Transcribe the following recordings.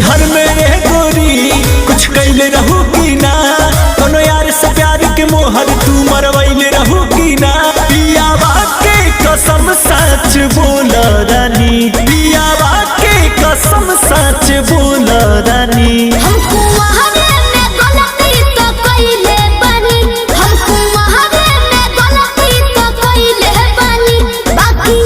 नैहर में रह गोरी कुछ कैले रहू की ना, कोनो यार से प्यार के मोहर तू मरवैले रहू की ना। पियावा के कसम सच बोल रानी, पियावा के कसम सच बोल रानी। हमको वहावे में गलती तो कइले बानी, हमको वहावे में गलती तो कइले बानी। बाकी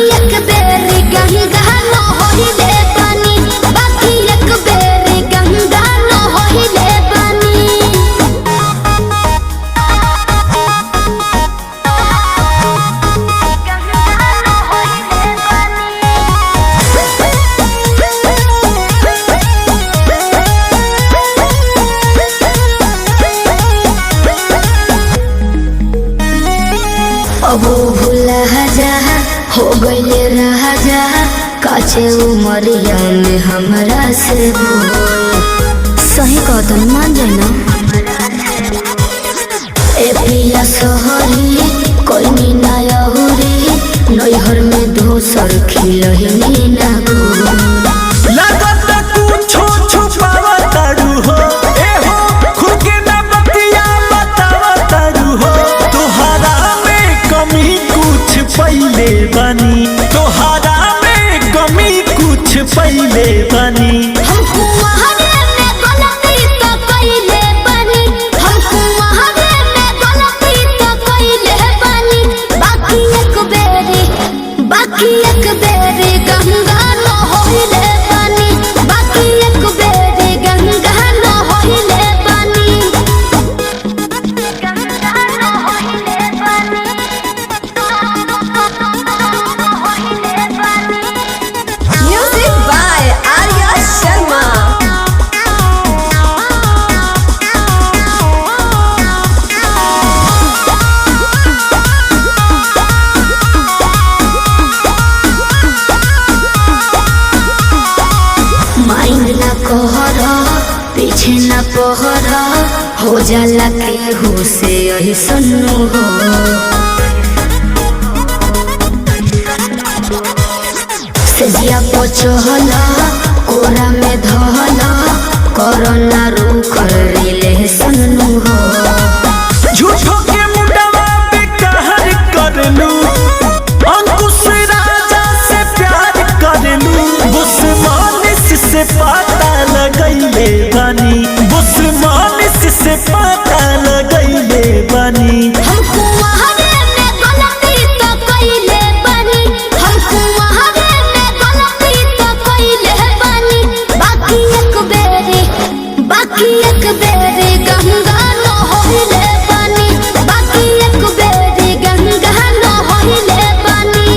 एक बेरी गंगा न होइले बानी, बाकी एक बेरी गंगा न होइले बानी। अब भूला जा हो गइले रहा जा, काचे उमरिया में हमरा से सही कदम मान जाए ना। ए पिया सोहरी कोई ना यहुरी, नैहर में दोसर खिलही ना गो। लागत कुछो छुपावा तारू हो, ए हो खुद के ना बतिया बतावा तारू हो। तोहरा में कमी कुछ पहिले बानी, तोहरा में कमी कुछ पहिले बानी। हमको वहावे में गलती तो कइले बानी, हमको वहावे में गलती तो कइले बानी। बाकी एक बेरी गंगा न होइले बानी, बाकी एक बेरी गंगा न होइले बानी। गंगा न होइले बानी, होइले बानी। Music by Arya Sharma. Mind ना कहरा पीछे ना पहरा, हो जाला केहू से यही सुनू हो। सजिया पचहला कोरा में धहला, कोरोना रूख रिले सुनू हो। झूठो के मुंडवा पे कहर करलू, अंकुश राजा से प्यार करलू। बुस्मानिस से पता लगैले बानी, बुस्मानिस से पता लगैले बानी। हमको वहावे में गलती तो कइले बानी, हमको वहावे में गलती तो कइले बानी। बाकी एक बेरी गंगा न होइले बानी, बाकी एक बेरी गंगा न होइले बानी।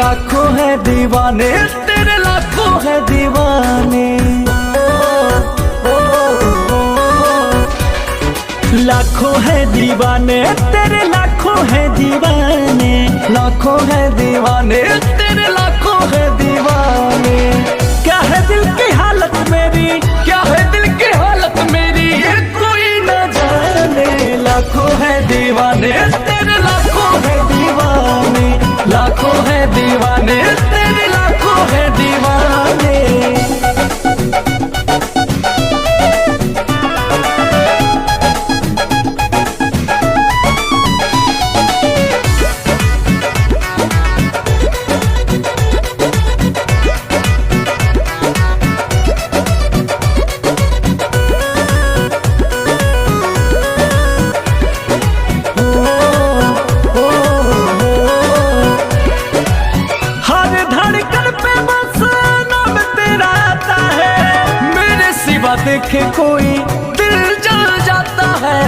लाखों है दीवाने तेरे, लाखों है दीवाने। लाखों है दीवाने तेरे, लाखों है दीवाने। लाखों है दीवाने तेरे, लाखों है दीवाने। क्या है दिल की हालत मेरी, क्या है दिल की हालत मेरी, ये कोई न जाने। लाखों है दीवाने तेरे, लाखों है दीवाने। लाखों है दीवाने तेरे, लाखों है दीवाने। देखे कोई दिल जल जाता है।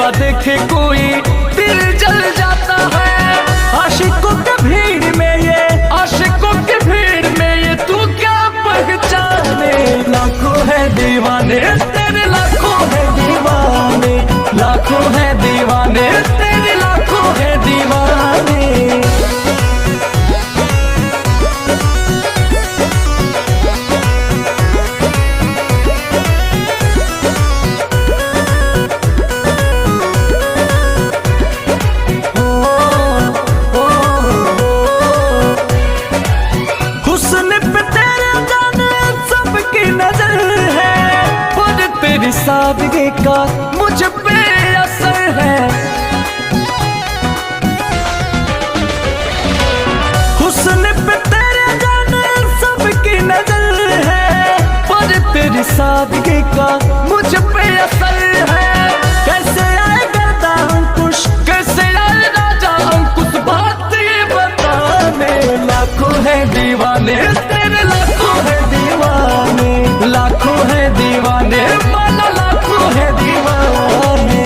जलवा देखे कोई दिल जल जाता है। आशिकों के भीड़ में ये, आशिकों के भीड़ में ये तू क्या पहचाने। लाखों है दीवाने तेरे, लाखों है दीवाने, लाखों है दीवाने तेरे, लाखों है दीवाने। सादगी का मुझ पे असर है, हुस्न पे तेरे जाने सबकी नजर है, पर तेरी सादगी का मुझ पे असर है। कैसे आए गर्दा अंकुश, कैसे आए राजा अंकुश, बात ये बताने। लाखों है दीवाने तेरे, लाखों है दीवाने, लाखों है दीवाने, लाखों है दीवाने।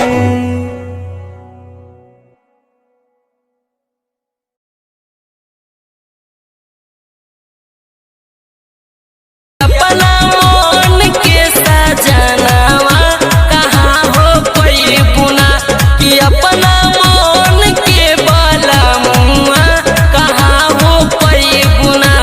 अपना मन के सजनावा कहाँ हो कोई बुना, कि अपना मन के बलमुआ कहाँ हो कोई बुना।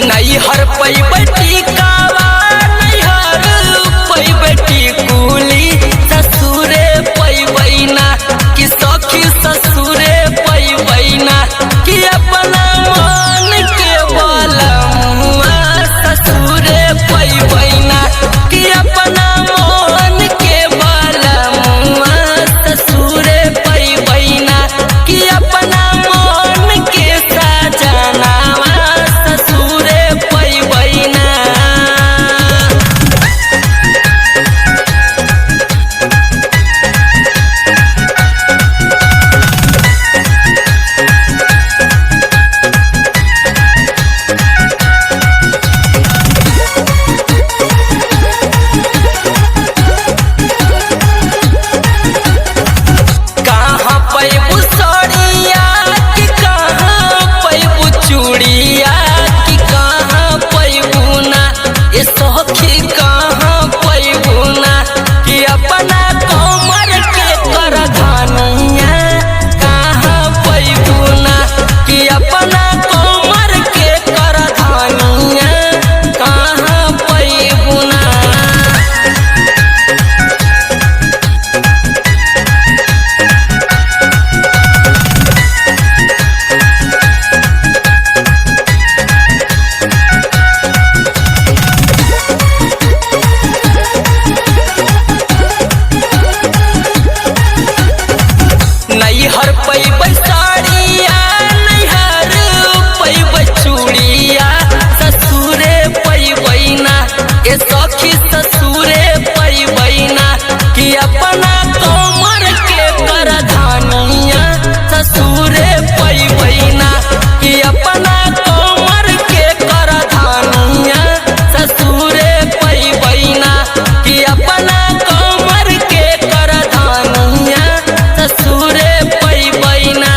नहीं हर पई बेटी कावा, नहीं हर पई बेटी कुली, ससुरे पई बैना कि सखी ससुरे पई बैना, कि अपना मन के बलमुआ ससुरे पई बैना, कि अपना मन के बलमुआ ससुरे पई बैना, कि अपना मन के सजनावा ससुरे पई बैना। कहाँ पैबू सड़िया कि कहाँ पैबू चूड़िया, कि कहाँ पैबू ना ये सखी, कहाँ पैबू ना, कि अपना कमर के कर धनिया कहाँ पैबू ना, कि अपना कमर के कर धनिया कहाँ पैबू ना। नहीं हर पई साड़िया, नहीं हर पई चूड़िया, ससुरे पई बैना ये सखी ससुरे पई बैना, कि अपना कमर के कर धनिया ससुरे पई बैना, कि अपना कमर के कर धनिया ससुरे पई बैना, कि अपना कमर के कर धनिया ससुरे पई बैना।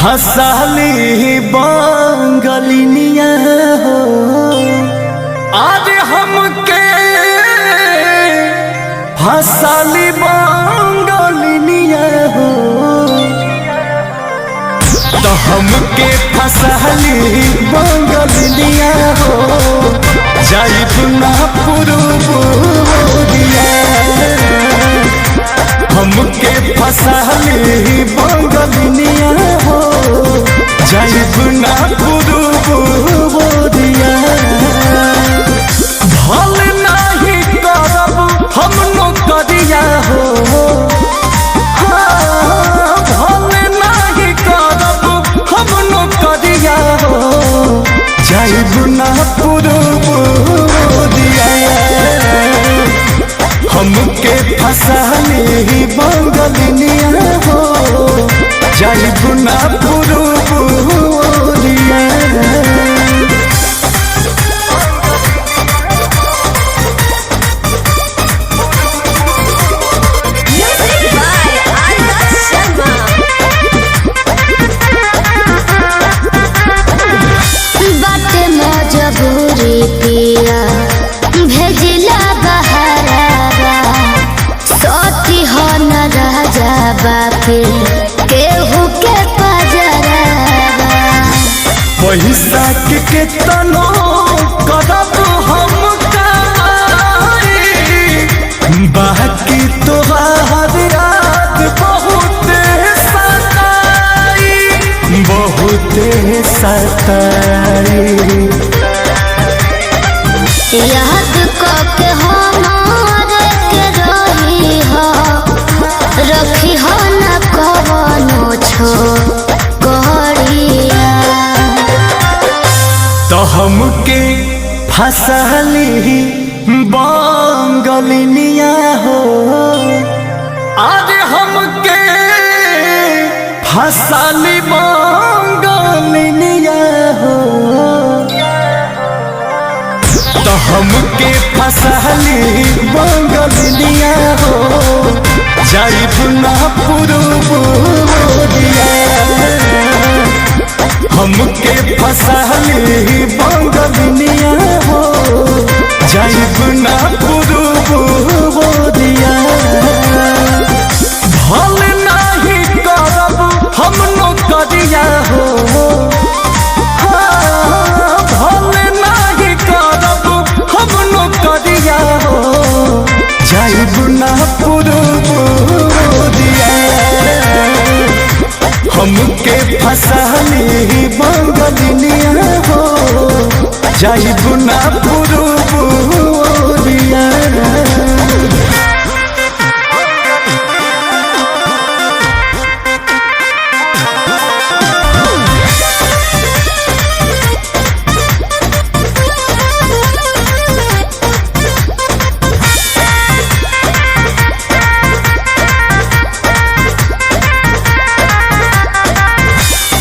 फसाली बंगलिनिया हो आज हमके फसाली बंगलिनिया हो तो हमके फसाली बंगलिनिया हो जाइब ना पुरुबुरिया हमके फसाली बंगलिनिया हो जाइब ना पुरुबुरिया भल नहीं करब हम नौकरिया हो भल नहीं करब हम नौकरिया हो जाइब ना पुरुबुरिया हमके फसाली बंगलिनिया हो जाइब ना पुरुबुरिया Music by Arya Sharma. बाटे मजबूरी पिया भेजिला बहारा सती हो न राजा बापे केहू के पजरा पैसा के केतनो करब हम कमाई बाकी तोहार याद बहुत सताई याद के हमारे के रही हो रखी हो न कवनो छोकरिया तो हमके फसाली बंगलिनिया हो आज हमके फसाली बंगलिनिया हो तो हमके फसाली बंगलिनिया हो जाइब ना पुरुबुरिया हमके फसाली बंगलिनिया हो जाइब ना पुरुबुरिया भल नहीं करब हम नौकरिया हो भल नहीं करब हम नौकरिया हो जाइब ना पुरुबुरिया हमके फसाली बंगलिनिया हो जाइब ना पुरुबुरिया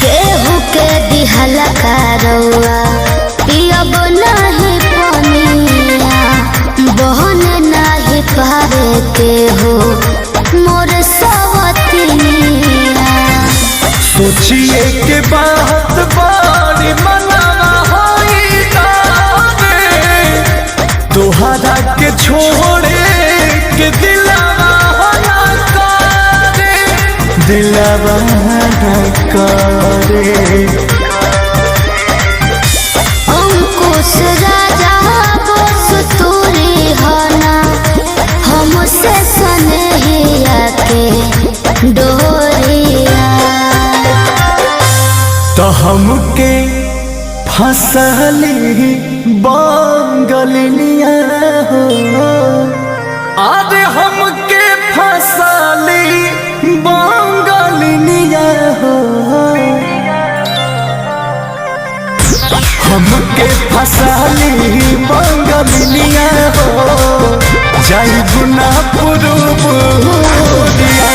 केहू के दिहला कारौआ पियब नहीं पनिया बहन नहीं पावे केहू मोर सवतिनिया सोचिए के बात बारी मनावा होई जावे तोहरा के छोड़े के दिलावा ना करे दिलावा ना करे अंकुश राजा बोस तूरी होना हमसे सनहिया के डोरिया तो हमके फसाली बंगलिनिया हो आज हमके फसाली बंगलिनिया हो हमके फसाली बंगलिनिया हो जाइब ना पुरुबुरिया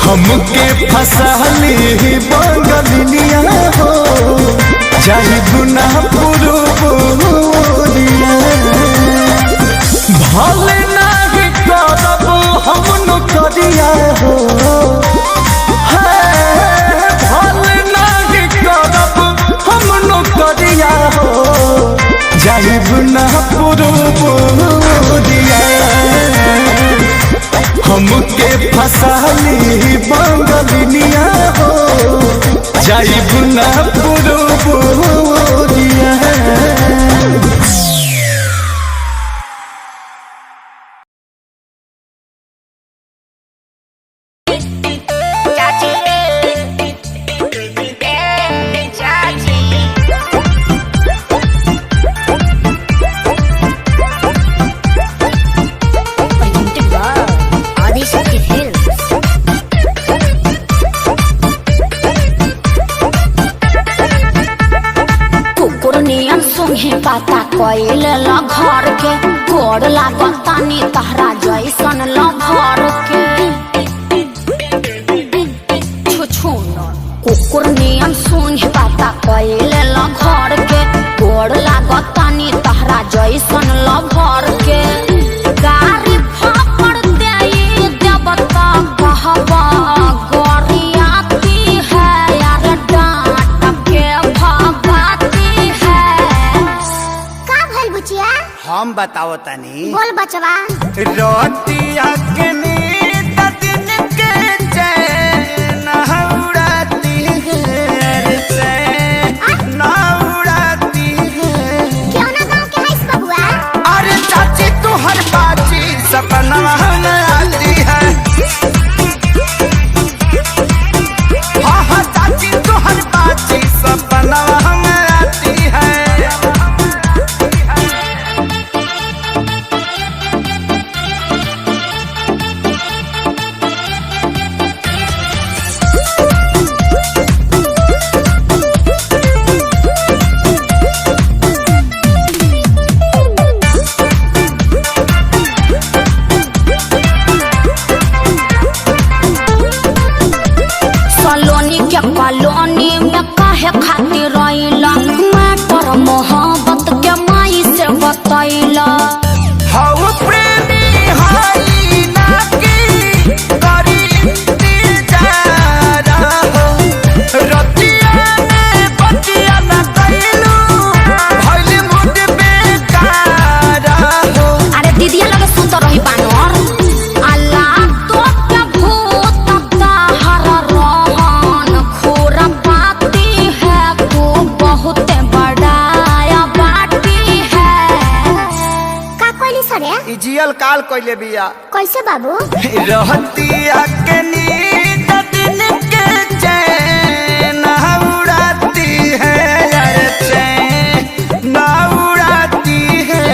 हमके फसाली बंगलिनिया हो जाइब ना पुरुबुरिया भल नहीं करब हम नौकरिया हो जाइब ना पुरुबुरिया हमके फसाली बंगलिनिया हो जाइब ना पुरुबुरिया। पता कैल घर के गोड़ लागतानी तहरा जैसन लभर के कुकुर नियन सुन पता कैल घर के गोड़ लागतानी तहरा जैसन लभर के गाड़ी फापड़ दे देवता कहबा गरियाती है यार डांट के भगाती है। का भइल बुचिया हम बताओ तनी बोल बचवा। रोटिया के नींद दिन के चैन उड़ाती है चैन उड़ाती है। क्यों ना गाँव के हईस बबुआ। अरे चाची तू हर बाची सपना में आती है। हाँ हाँ चाची तू हर बाची सपना में आती है। कॉलोनी में काहे खातिर रहिला मैटर मोहब्बत के माई से बतैला। हाउ प्रेमी हाई ना की करी दिल जारा हो रतिया में बतिया ना कैलू भइल मुझ बेकारा हो। अरे दीदिया लगे सुत रही बानर अल्लाह तो क्या भूत हर रोहन खोर पाती है तू बहुत बड़ाया बाटी है। का कोई सरे इजियल काल कोइले बिया कैसे बाबू रहतिया के नींद दिन के चैन उड़ाती है यार चैन उड़ाती है।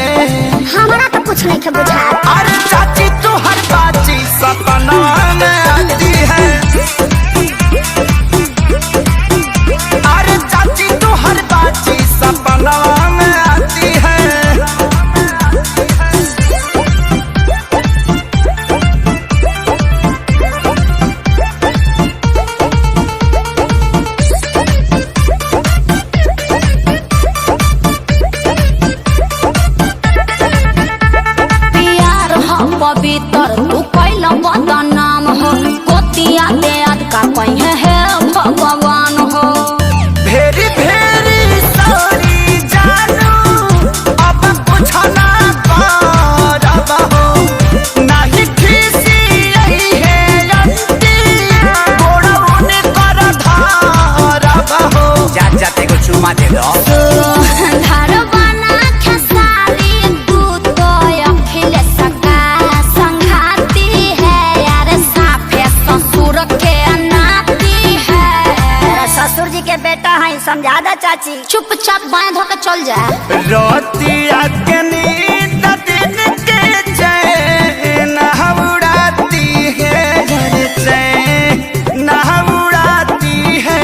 हमारा तो कुछ नहीं के बुझा। अरे चाची तू हर बाची सपना में आती है। अरे चाची तू हर बाची सपना में आती है। पवित्र तू कैला बदनाम हो कोतिया दे का कहीं है भगवान हो। भेरी भेरी सॉरी जानू अब कुछ ना करब हो नहीं खीसी यही है अंती गोड़ौन कर धारब हो। जा जाते को चुमा दे दो धरवाना खेसारी तू तो अखिल सका संघाती है यार साफे ससुर के नाती है। ससुर जी के बेटा है समझा दा चाची चुपचाप बांध के चल जा। रोतिया के नींद दिन के चैन उड़ाती है चैन उड़ाती है।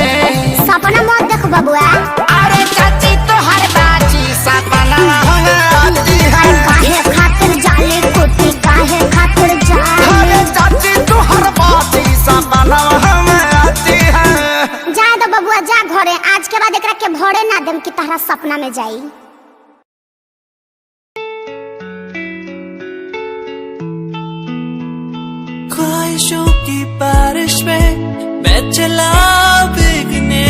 सपना मत देख बबुआ। अरे चाची तो हर बाची सपना आती है। काहे खातिर जाले कुटी काहे खातिर जाले। अरे चाची तो हर बाची सपना आती है। जा दो बबुआ जा घरे आज के बाद एकरा के भरे ना देम कि तहरा सपना में जाई। ख्वाहिशों की बारिश में मैं चला भीगने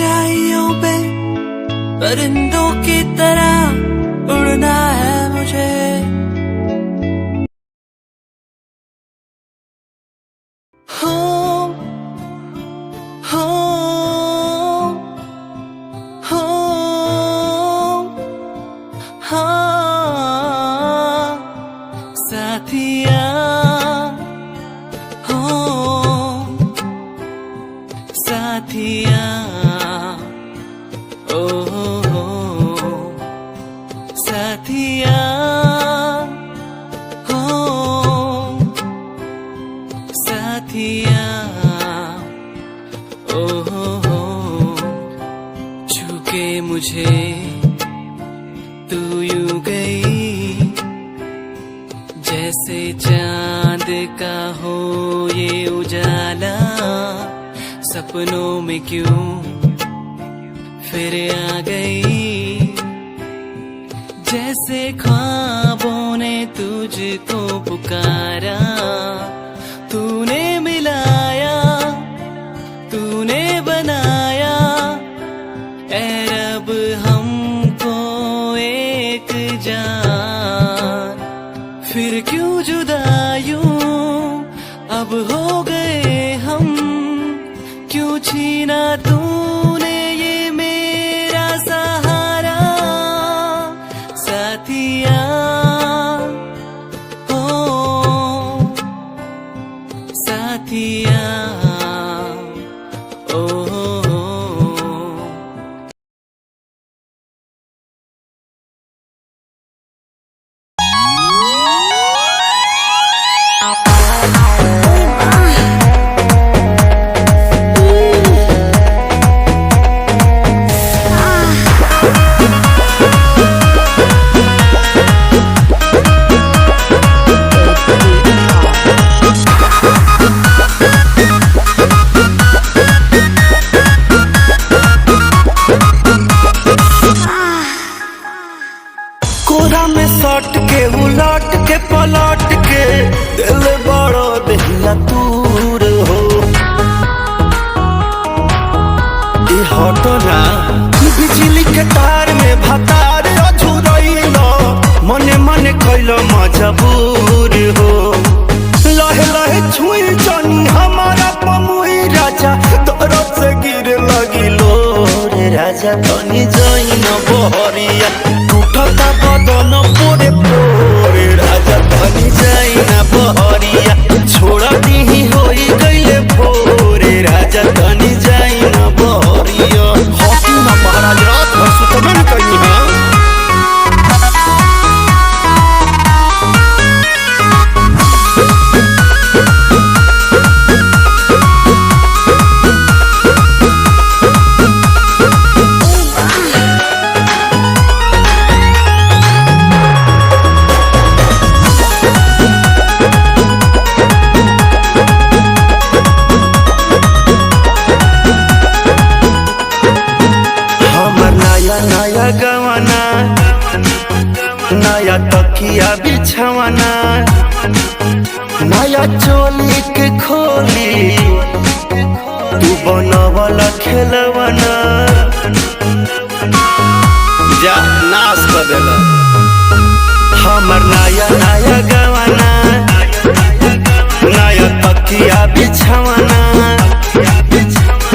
ऊंचाइयों पे परिंदों की तरह उड़ना है मुझे। हो हो हो हाँ साथिया हो साथिया ओ हो साथिया हो साथिया ओ हो छूके मुझे तू यूं गई जैसे चांद का हो ये उजाला, सपनों में क्यों फिर आ गई, जैसे ख्वाबों ने तुझको पुकारा। तूने मिलाया तूने बनाया ऐ रब हमको एक जान, फिर क्यों जुदा यूं अब हो गए हम, क्यों छीना तूने ये मेरा सहारा। साथिया हो साथिया ओ हो। कोरा में सट के उलट के पलट के दिल बड़ो दहिया दूर हो। हटो ना बिजली के तार में भतार अझुरैलो, मने मने कैलो मजबूर हो। लहे लहे छुई जानी हमारा पमुई राजा, तरफ से गिर लगिलो रे राजा। तनी जाई न बहरिया टूटता बदन पोरे पोरे राजा, तनी जाई न बहरिया छोड़ा दीही होई गईले भोरे राजा। तनी जाई न बहरिया हॉकी ना महाराज रात भर सुतबन कहीं है। नया गवाना नया तकिया बिछवाना, नया चोली के खोली तू बनवला खेलवाना। जा नाश कर देला हमर नया नया गवाना, नया तकिया बिछवाना,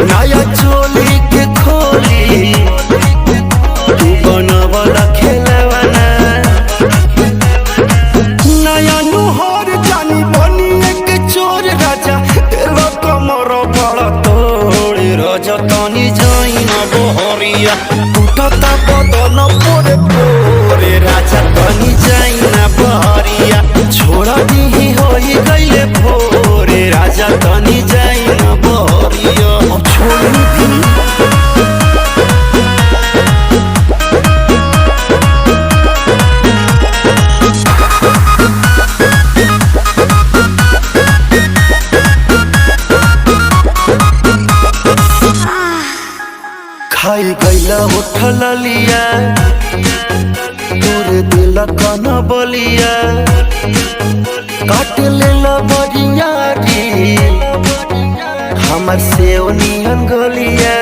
नया चोली के खोली बनवला खेलवाना। नया नुहर जानी बनी एक चोर राजा, तेरा कमर बड़ा तोड़ राजा। तनी जाई न बहरिया टूटता बदन पोरे पोरे राजा। तनी जाई न बहरिया छोड़ा दीही होई गईले भोरे राजा। तनी जाई न बहरिया अब छोड़ दी। खाई गईला उठल लिया तोरे दिल कन बलिया, काट लेला बरियारी हमर से नियन गलिया।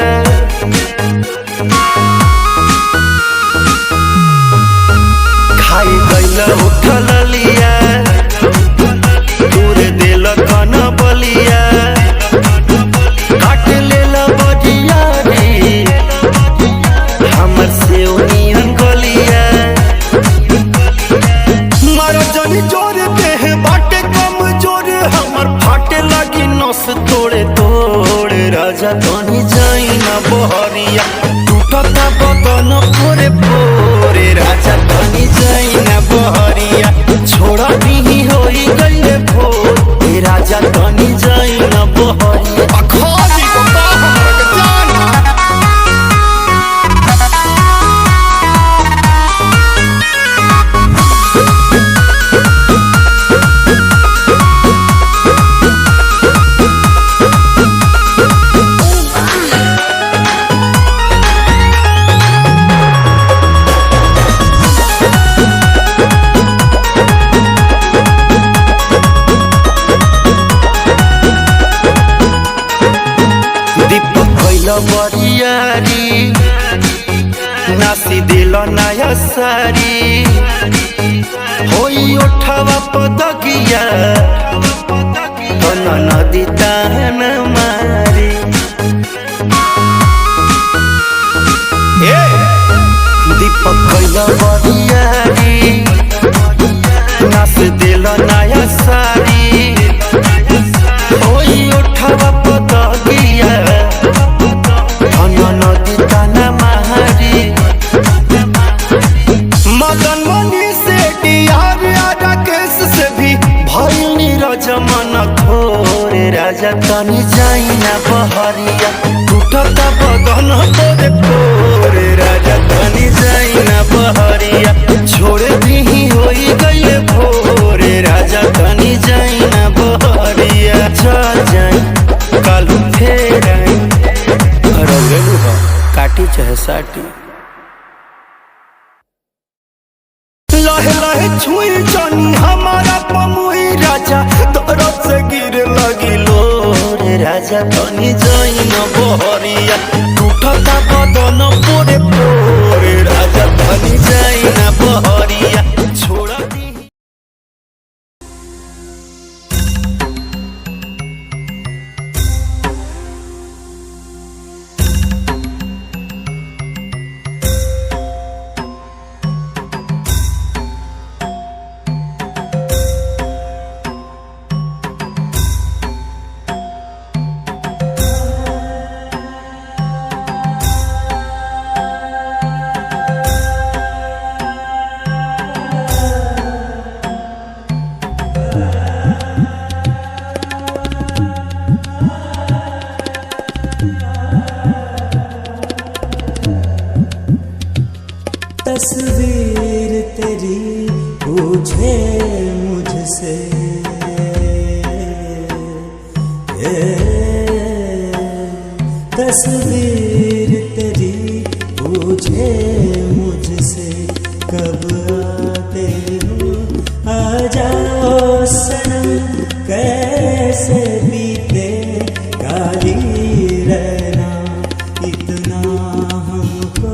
तनी जाई ना बहरिया टूटता बदन पोरे पोरे राजा तनी जाई ना बहरिया छोड़ा दी होई गईले भोर ए राजा तनी जाई ना बहरिया अखाली बता हमरा के जान बरियारी नासी दिल नया सारी होई उठावा पदगिया तन नदी तान मारी दीपक कैल बरियारी नास दिल नया सारी होई उठावा पदगिया नदी ताना महारी मदन मनी से डियार राकेश से भी भइल नीरज मन घोर राजा तनी जाई ना बहरिया टूटता बदन तोरे पोर राजा तनी जाई ना बहरिया छोड़ दी होई गईले भोर राजा तनी जाई ना बहरिया चल जाई कालू फेर आई काटी चाहे साटी लहे लहे छुई जानी हमारा पमुई राजा दरद से गिर लगी लो रे राजा तनी जाई न बहरिया टूटता बदन पोरे पोरे राजा तनी जाई न बहरिया छोड़ा दी तस्वीर तेरी पूछे मुझसे तस्वीर तेरी पूछे मुझसे कब आते हो आ जाओ सनम कैसे बीते काली रहना इतना हमको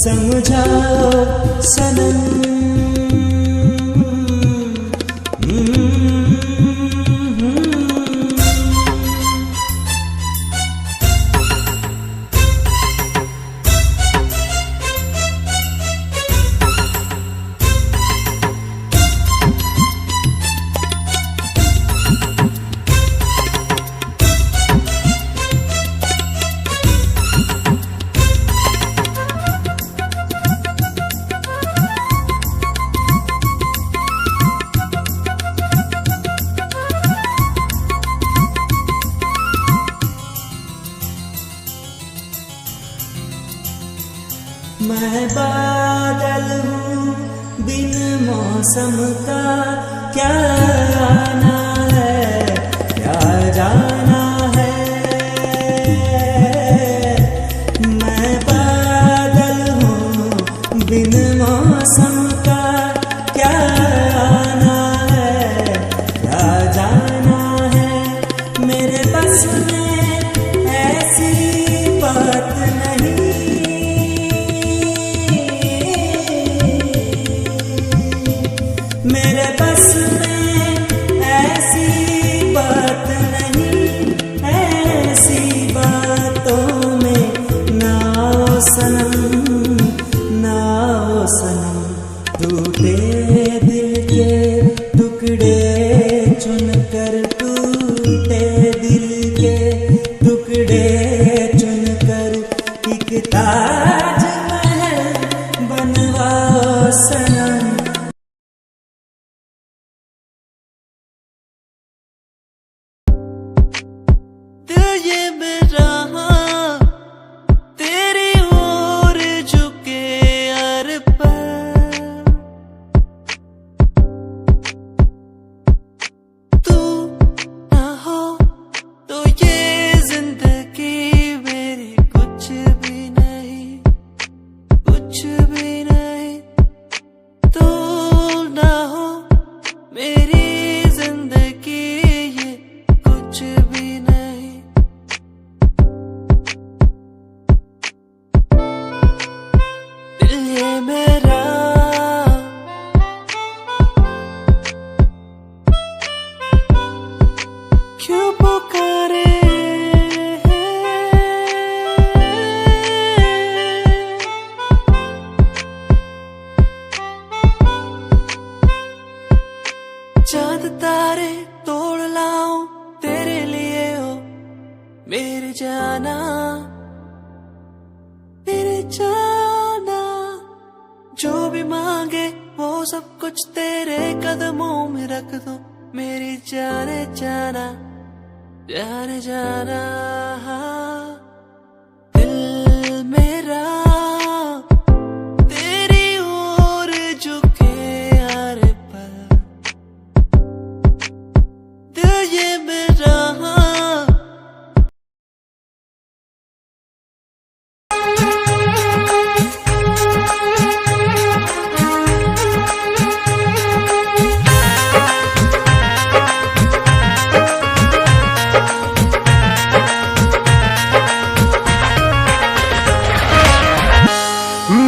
समझाओ सनम मैं बादल हूँ बिन मौसम का क्या आना है क्या जाना है मैं बादल हूँ बिन मौसम का क्या आना है क्या जाना है मेरे बस में ऐसी बात नहीं मेरे बस में ऐसी बात नहीं ऐसी बातों में ना ओ सनम टूटे दिल के टुकड़े चुन कर टूटे दिल के टुकड़े चुन जाना, जो भी मांगे वो सब कुछ तेरे कदमों में रख दो मेरी जाने जाना, जाने जाना। दिल मेरा तेरी ओर झुके हर पल, दिल ये मेरा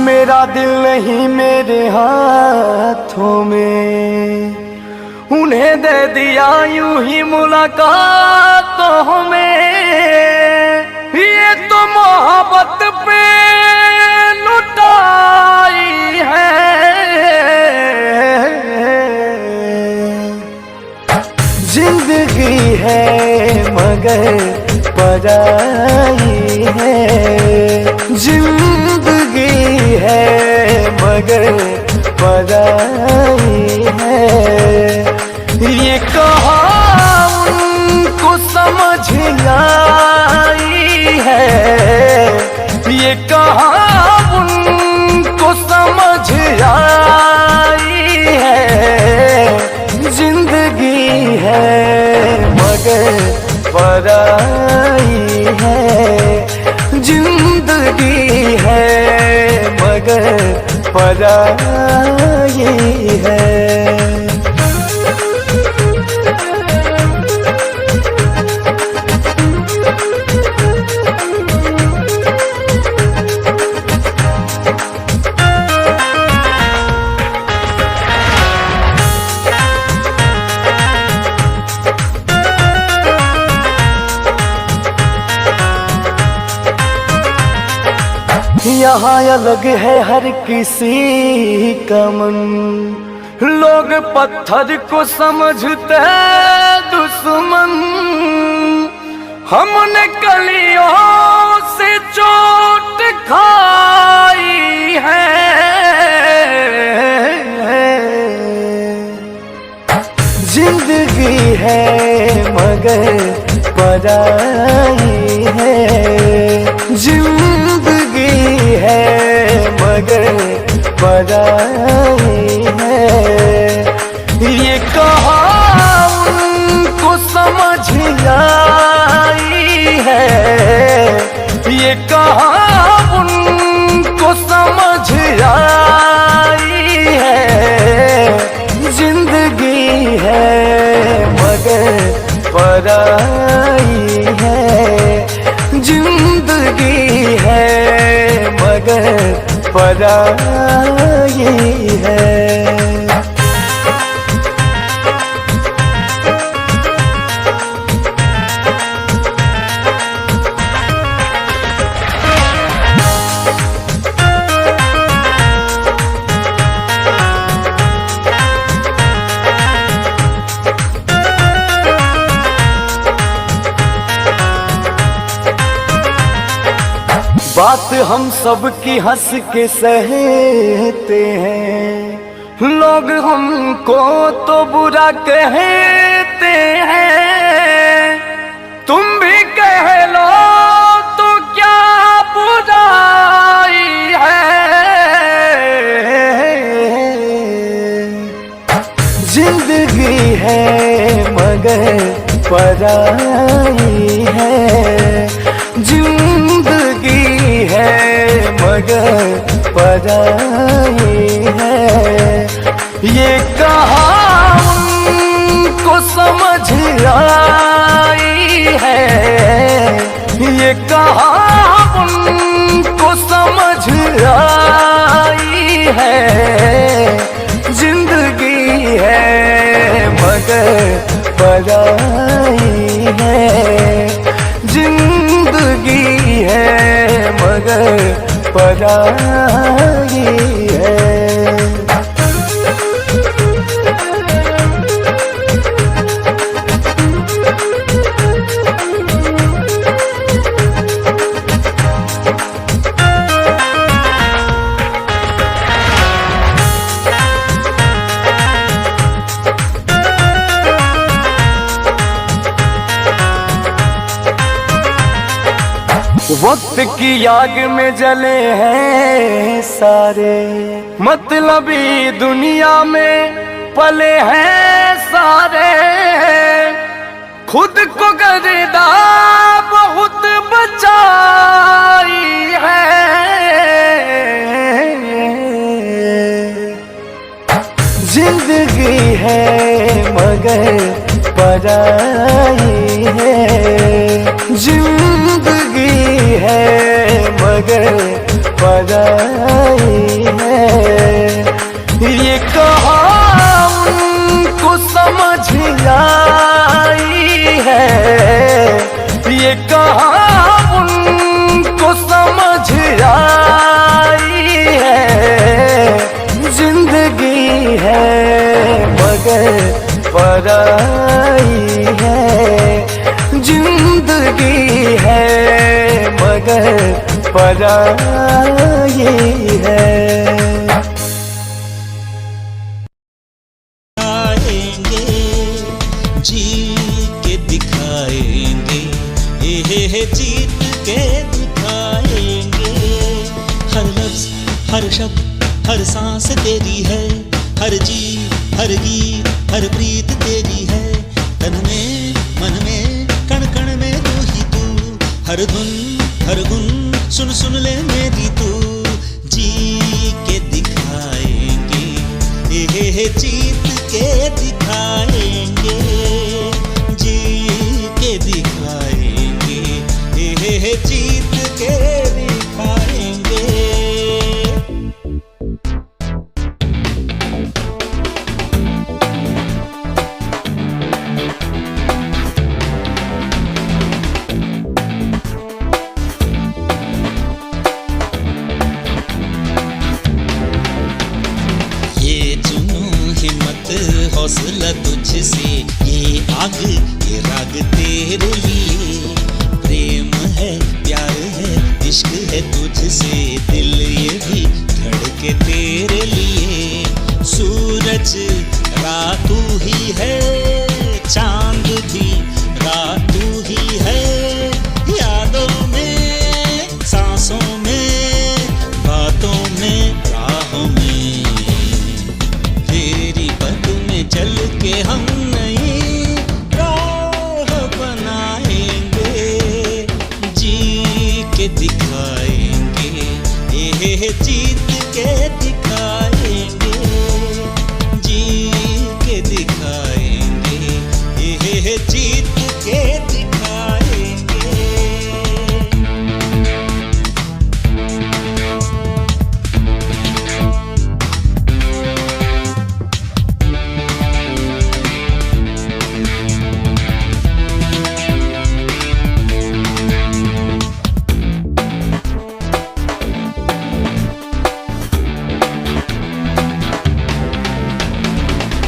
मेरा दिल नहीं मेरे हाथों में, उन्हें दे दिया यूं ही मुलाकातों में। ये तो मोहब्बत पे लुटाई है, जिंदगी है मगर पराई है, जिंदगी है मगर पराई है। ये कहा उनको समझ आई है, ये कहा उनको समझ आई है, जिंदगी है मगर पराई है, जिंदगी है मगर पराई है। यहाँ अलग है हर किसी का मन, लोग पत्थर को समझते दुश्मन, हमने कलियों से चोट खाई है, जिंदगी है मगर पराई है, जिंदगी है मगर पराई है। ये कहा उनको समझ आई है, ये कहा उनको समझ आई है, जिंदगी है मगर पराई है, जिंदगी है मगर पराई है। बात हम सब की हंस के सहते हैं, लोग हमको तो बुरा कहते हैं, तुम भी कह लो तो क्या बुराई है, जिंदगी है मगर पराई है, जिंदगी है मगर पराई है। ये कहा उनको समझ आई है, ये कहा उनको समझ आई है, जिंदगी है मगर पराई है, जिंदगी है मगर पराई है। वक्त की आग में जले हैं सारे, मतलबी दुनिया में पले हैं सारे। खुद को गर्दा बहुत बचाई है, जिंदगी है मगर पराई है, जिंदगी है मगर पराई है। ये कहा उनको समझ आई है, ये कहा उनको समझ आई है। जिंदगी है मगर पराई है, जिंदगी है मगर पराई है। जीत के दिखाएंगे। हर लफ्ज हर शब्द हर सांस तेरी है, हर जी हर गीत हर प्रीत तेरी है। तन में मन में कण कण में तू ही तू, हर धुन हर गुन सुन सुन ले मेरी तू। जी के दिखाएंगे, जीत के दिखाएंगे, जी के दिखाएंगे, जीत के दिखाएंगे। ये जुनून हिम्मत हौसला तुझसे, ये आग ये राग तेरे लिए। प्रेम है प्यार है इश्क है तुझसे, दिल ये भी धड़के तेरे लिए। सूरज रात तू ही है, चांद भी रात तू ही है। यादों में सांसों में बातों में राहों में, तेरी पद में चल के हम नहीं राह बनाएंगे। जी के दिखाएंगे, जीत के दिखाएंगे, जी के दिखाएंगे, जीत के दिखाएंगे।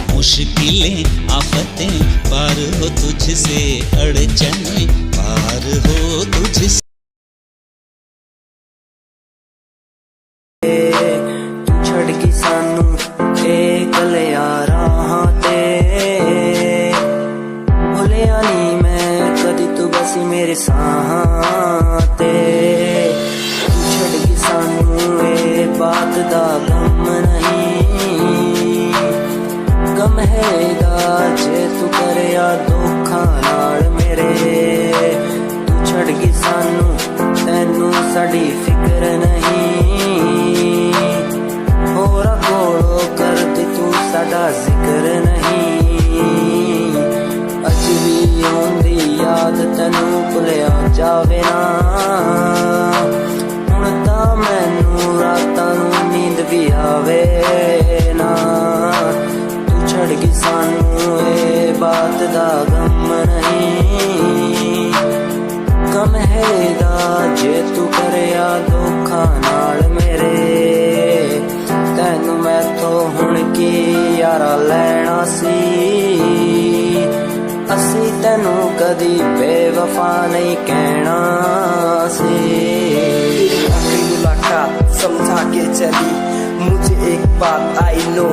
मुश्किलें आफतें पार हो तुझसे, अड़चनें पार हो तुझसे। छड़ गई सानू कलिया राहां ते, भुलिया नी मैं कदी तू बसी मेरे साहां ते। छड़ गई सानू बात दा गम नहीं, गम हैगा जे तू करिया धोखा नाल मेरे। तू छड़ गई सानू तैनू साडी फिक्र नहीं, होरा कोलो करदी तू साडा जिक्र नहीं। अज भी आउंदी याद तैनू भुलिया जावे ना, हुण तां मैनू रातां नू नींद भी आवे ना। तू छड़ गई सानू बात दा गम नहीं, गम हैगा जे तू करिया धोखा नाल मेरे। तैनू मैं तो हुण की यारा लैना सी, असी तैनू कदी बेवफा नहीं कहना सी। आखिरी मुलाकात समझा के चली, मुझे एक बात आई नो।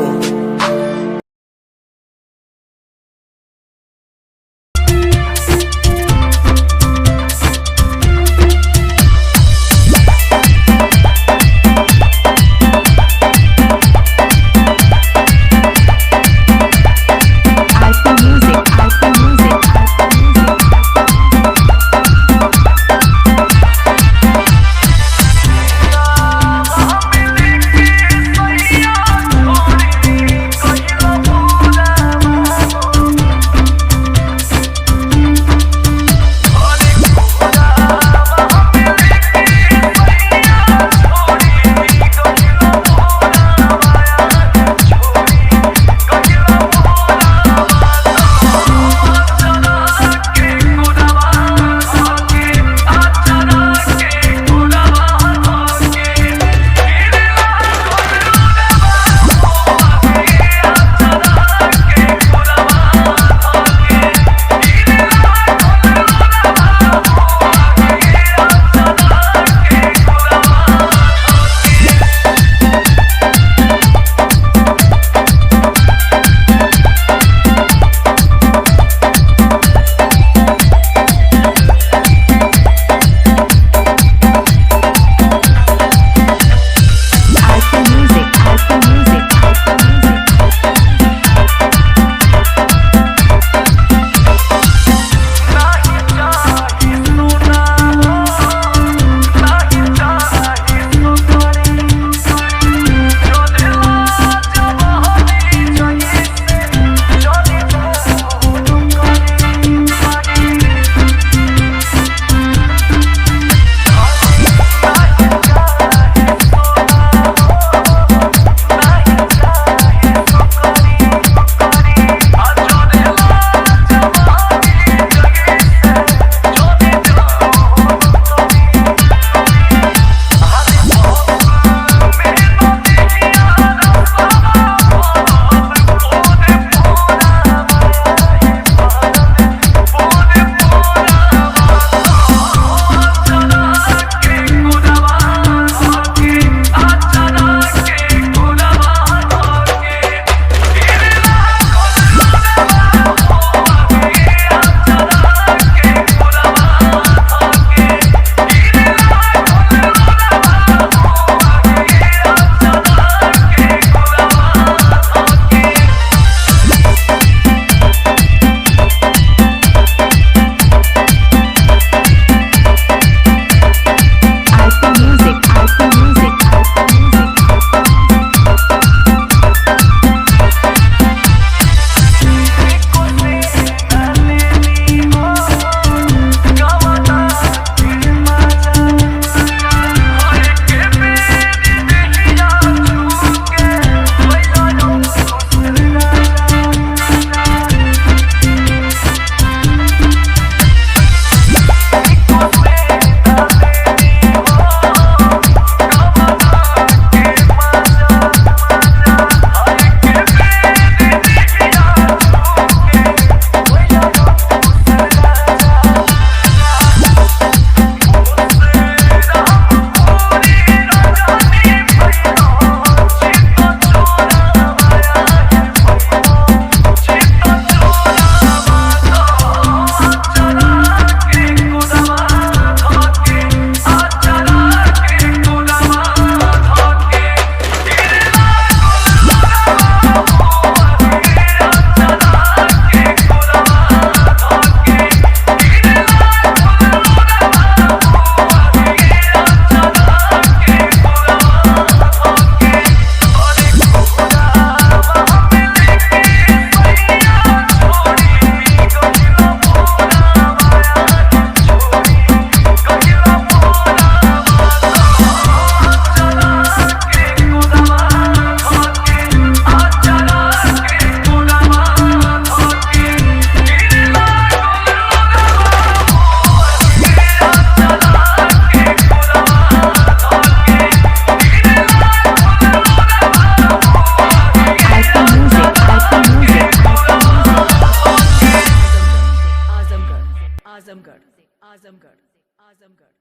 आजमगढ़ आजमगढ़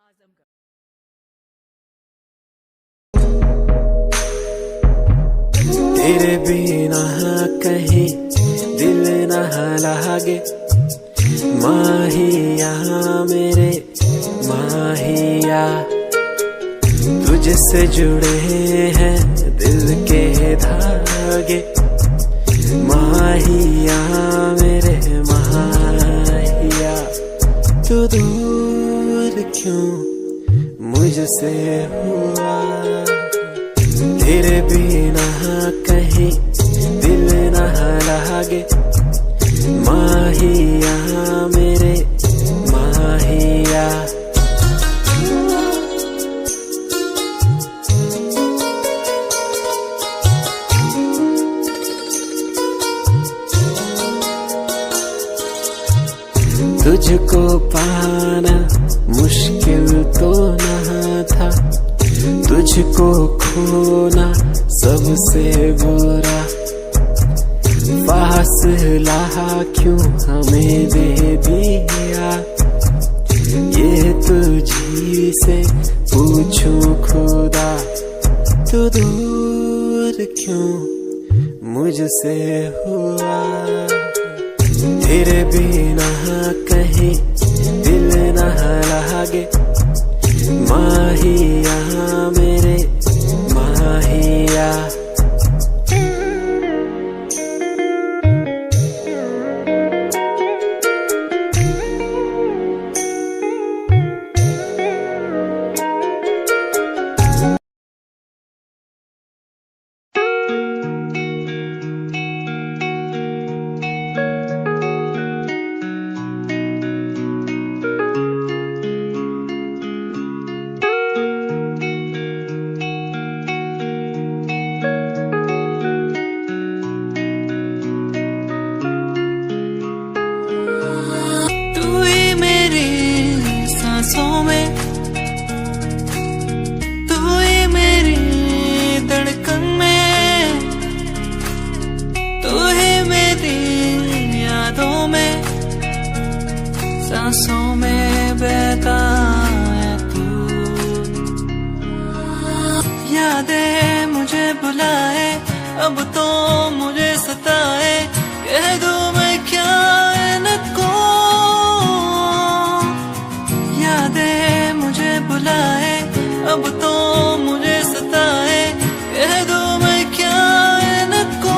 आजमगढ़। तेरे बिना कहीं दिल न लागे, माहिया मेरे माहिया, तुझसे जुड़े हैं दिल के धागे, माहिया मेरे माहिया। तू दूर क्यों मुझसे हुआ, तेरे बिना कहीं दिल न लागे, माहिया मेरे माहिया। तुझको पाना मुश्किल तो न था, तुझको खोना सबसे बुरा, फासला क्यों हमें दे दिया, ये तुझी से पूछूं खुदा। तू दूर क्यों मुझसे हुआ, तेरे बिना कहीं दिल न लागे, माहिया मेरे माहिया। सांसों में तू ही मेरी धड़कन में, तू ही मेरी यादों में, सांसों में बहता है तू। यादें मुझे बुलाए, अब तो मुझे सताए, कह दूं मैं क्या इनको। यादें मुझे बुलाए, अब तो मुझे सताए, कह दूं मैं क्या इनको।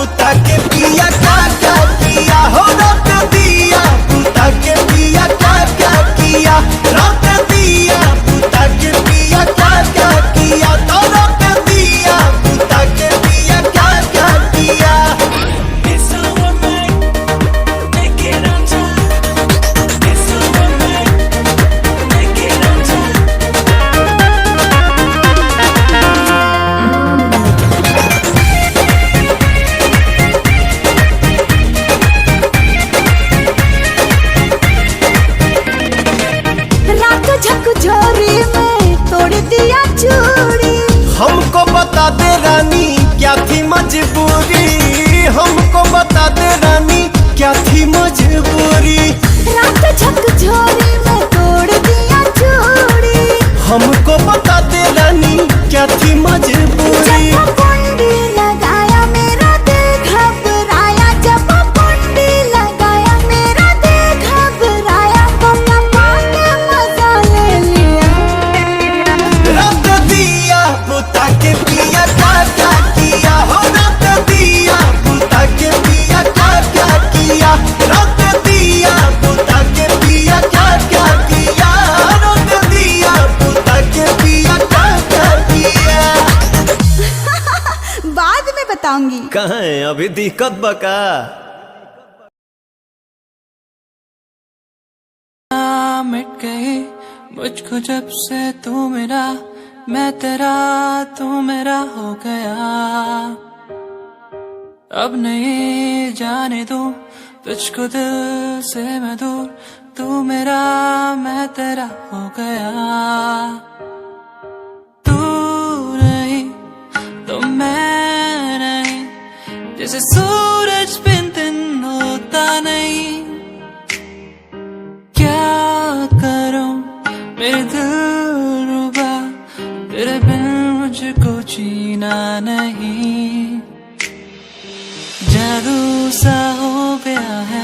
बुता के पिया क्या क्या किया हो रात दिया बुता के पिया क्या क्या किया रात दिया बुता के पिया क्या क्या किया तो रात दिया बुता के पिया क्या क्या किया झकझोरी में तोड़ दिया चूड़ी हमको बता दे रानी क्या थी मजबूरी हमको बता दे रानी क्या थी मजबूरी रात झकझोरी में तोड़ दिया चूड़ी हमको बता दे रानी क्या थी मजबूरी जब कुंडी लगाया मेरा दिल घबराया जब कुंडी लगाया मेरा दिल घबराया तो लम्बा के मजा ले लिया रात दिया बुता के पिया क्या क्या किया हो रात दिया बुता के पिया क्या क्या किया रात दिया बुता के पिया क्या क्या किया रात दिया बुता के पिया क्या क्या किया बाद में बताऊंगी कहाँ है अभी दिक्कत बका। मिट गई मुझको जब से तू मेरा मैं तेरा तू मेरा हो गया अब नहीं जाने दूं तुझको दिल से मैं दूर तू मेरा मैं तेरा हो गया तू नहीं तो मैं नहीं जैसे सूरज बिन दिन होता नहीं क्या करूं मेरे दिल रुबा तेरे बिन मुझको जीना नहीं जादू सा हो गया है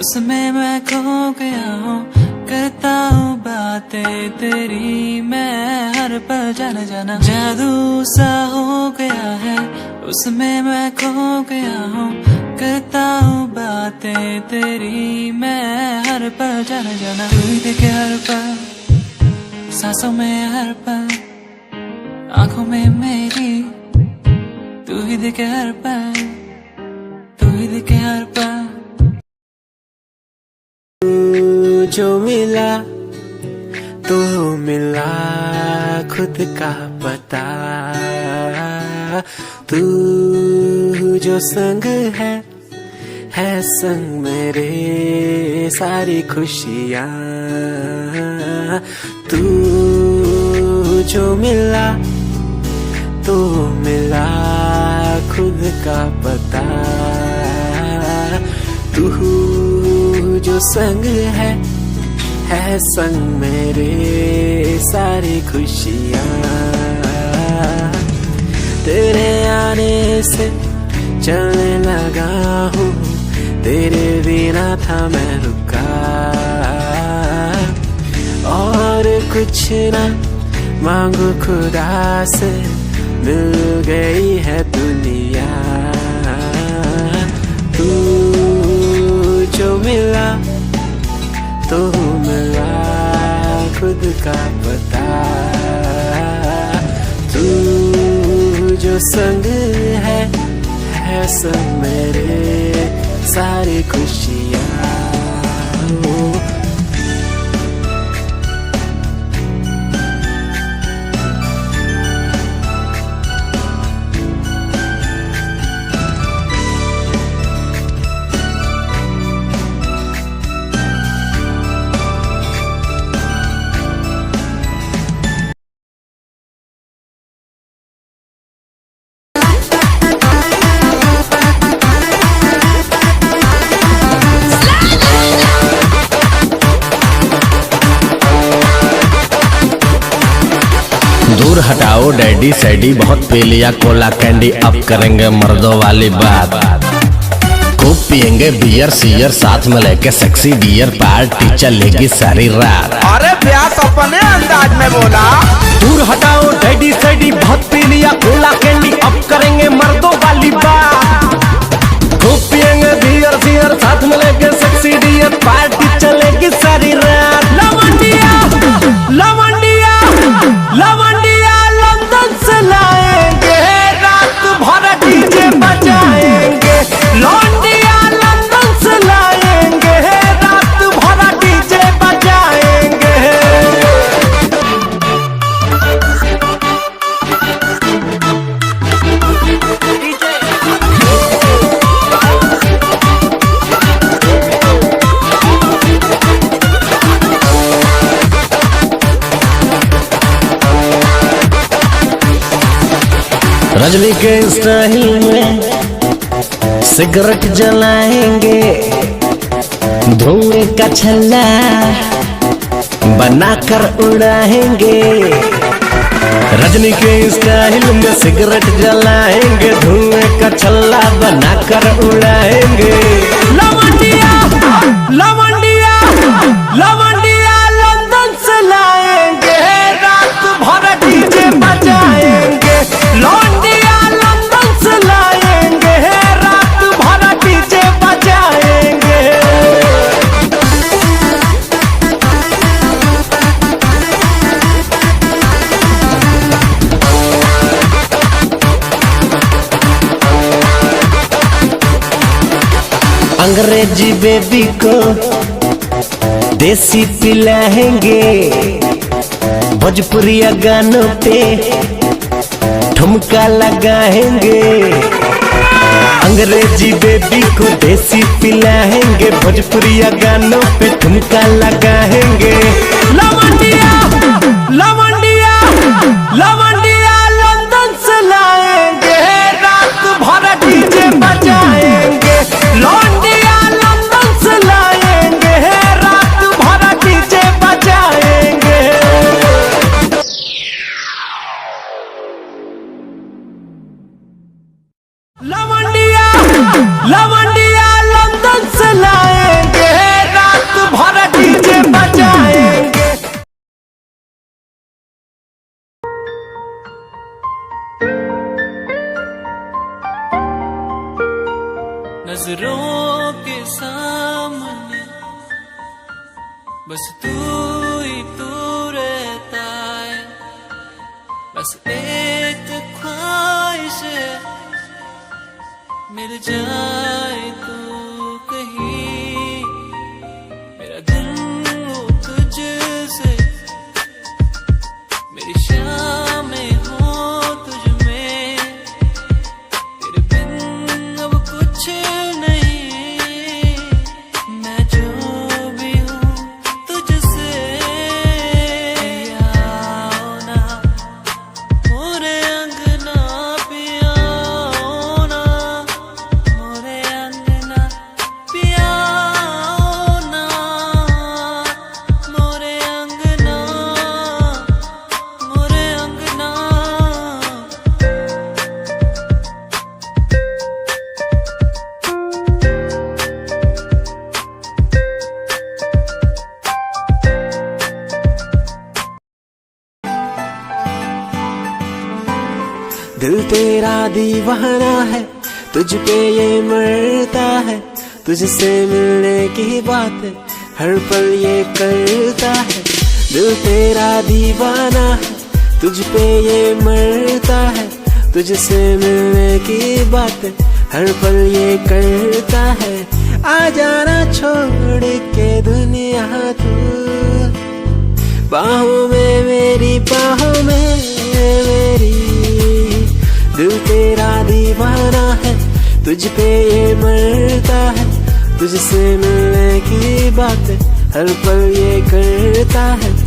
उसमें मैं खो गया हूँ करता हूँ बातें तेरी मैं हर पल जाना जाना जादू सा हो गया है उसमें मैं खो गया हूँ करता हूँ बातें तेरी मैं हर पल जाना जाना तू ही देखे हर पल सांसों में हर पल आंखों में मेरी तू ही देखे हर पल तू ही देखे हर पल जो मिला तो मिला खुद का पता तू जो संग है संग मेरे सारी खुशियाँ तू जो मिला तो मिला खुद का पता तू जो संग है संग मेरे सारी खुशियाँ तेरे आने से चलने लगा हूँ तेरे बिना था मैं रुका और कुछ ना मांगू खुदा से मिल गई है दुनिया तू जो मिला तो मिला खुद का पता तू जो संग है संग मेरे सारी खुशियाँ दूर हटाओ डैडी सैडी बहुत पी लिया कोला कैंडी अब करेंगे मर्दों वाली बात खूब पियेंगे बियर सियर साथ में लेके सेक्सी डियर पार्टी चलेगी सारी रात अरे व्यास अपने अंदाज में बोला दूर हटाओ डैडी सैडी बहुत पी लिया कोला कैंडी अब करेंगे मर्दों वाली बात सियर साथ में लेके सेक्सी डियर पार्टी चलेगी सारी रात। लवंडिया लवंडिया लवंडिया लंदन से लाएंगे, रात भर डीजे बजाएंगे। लवंडिया लंदन से लाएंगे, रात भर डीजे बजाएंगे। रजनी के स्टाइल में सिगरेट जलाएंगे, धुएं का छल्ला बनाकर उड़ाएंगे। रजनी के स्टाइल में सिगरेट जलाएंगे, धुएं का छल्ला बनाकर उड़ाएंगे। लवंडिया लवंडिया लवंडिया लंदन से लाएंगे, रात भर डीजे बजाएंगे। लवंडिया लंदन से लाएंगे, रात भर डीजे बजाएंगे। अंग्रेजी बेबी को देसी पिलाएंगे, भोजपुरिया गानों पे ठुमका लगाएंगे। अंग्रेजी बेबी को देसी पिलाएंगे, भोजपुरिया गानों पे ठुमका लगाएंगे। लवंडिया लवंडिया लवंडिया लंदन से लाएंगे, रात भर डीजे बजाएंगे। लवंडिया लंदन से लाएंगे, रात भर डीजे बजाएंगे। लवंडिया लवंडिया लंदन से लाएंगे, रात भर डीजे बजाएंगे। नजरों के सामने बस तू ही तू रहता है, बस एक ख्वाहिश है मिल जाए तू कहीं। मेरा दिन हो तुझसे, मेरी शामें हो तुझ में, तेरे बिन अब कुछ नहीं। मैं जो भी हूँ तुझसे, आओ ना मोरे अंगना पिया, ना मोरे अंगना पिया, ना मोरे अंगना, मोरे अंगना। दिल तेरा दीवाना है, तुझ पे ये मरता है, तुझसे मिलने की बात हर पल ये करता है। दिल तेरा दीवाना है, तुझ पे ये मरता है, तुझसे मिलने की बात हर पल ये करता है। आ जाना छोड़ के दुनिया तू, बाहों में मेरी, बाहों में मेरी। दिल तेरा दीवाना है, तुझ पे ये मरता है, तुझसे मिलने की बात हर पल ये करता है।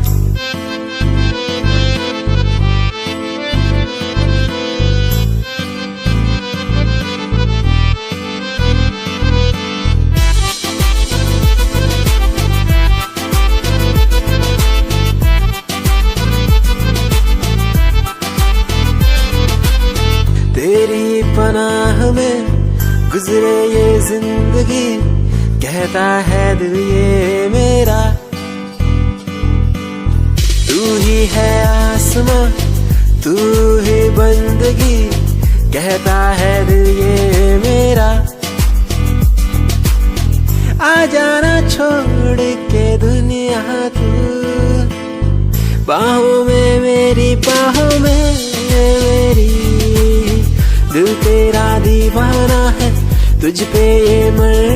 तेरी पनाह में गुजरे ये जिंदगी, कहता है दिल ये मेरा। तू ही है आसमां, तू ही बंदगी, कहता है दिल ये मेरा। आ जाना छोड़ के दुनिया तू, बाहों में मेरी बाहों में मेरी, दिल तेरा दीवाना है, तुझ पे ये मर